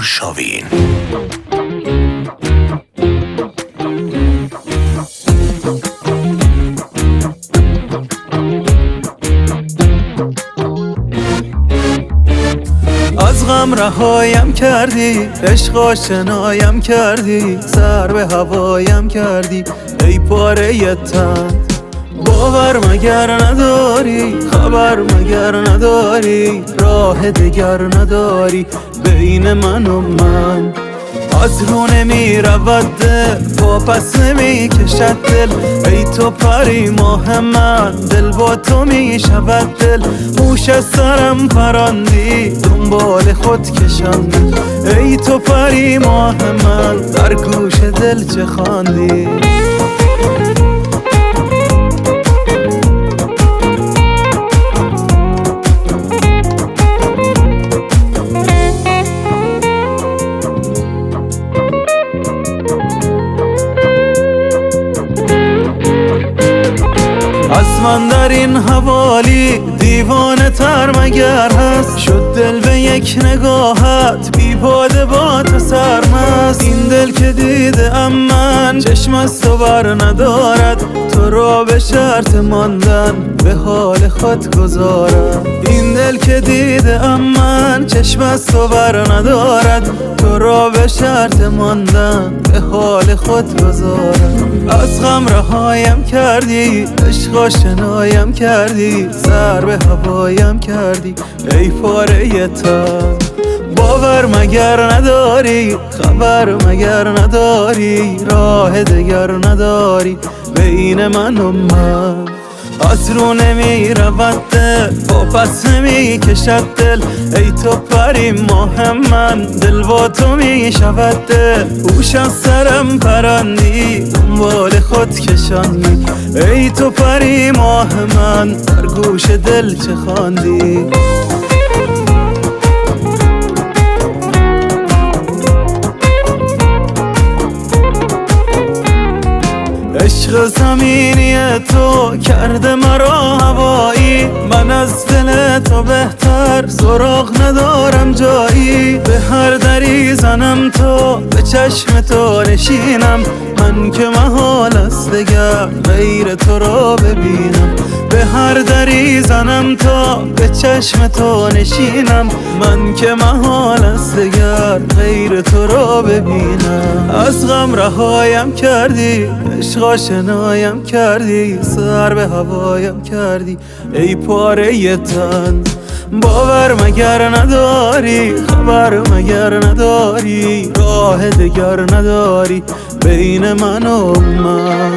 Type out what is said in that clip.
شاوین. از غم رهایم کردی، عشق آشنایم کردی، سر به هوایم کردی ای پاره تن. باور مگر نداری، خبر مگر نداری، راه دگر نداری بین من و من. از رو نمی رود دل، با پس نمی کشد دل، ای تو پری ماه من، دل با تو می شود دل. هوش از سرم پراندی، دنبال خود کشاندی، ای تو پری ماه من، در گوش دل چه خواندی؟ از من در این حوالی دیوانه تر مگر هست، شد دل به یک نگاهت بی باده با تو سرمست. این دل که دیده ام من، چشم از تو بر ندارد، تو را به شرط ماندن به حال خود گذارد. این دل که دیده ام من، چشم از تو بر ندارد، تو را به شرط ماندن به حال خود گذارد. از غم رهایم کردی، عشق آشنایم کردی، سر به هوایم کردی ای پاره تن. باور مگر نداری، خبر مگر نداری، راه دگر نداری بین من و من. از رو نمی رود دل، با پس نمی کشد دل، ای تو پری ماه من، دل با تو می شود دل. هوش از سرم پراندی، دنبال خود کشاندی، ای تو پری ماه من، در گوش دل چه خواندی؟ عشق زمینی تو کرده مرا هوایی، من از دل تو بهتر سراغ ندارم جایی. به هر دری زنم تو، به چشم تو نشینم، من که محال است دگر غیر تو را ببینم. به هر دری زنم تو، به چشم تو نشینم، من که محال است دگر غیر تو را ببینم. از غم رهایم کردی، عشق آشنایم کردی، سر به هوایم کردی ای پاره تن. باور مگر نداری، خبر مگر نداری، راه دگر نداری بین من و من.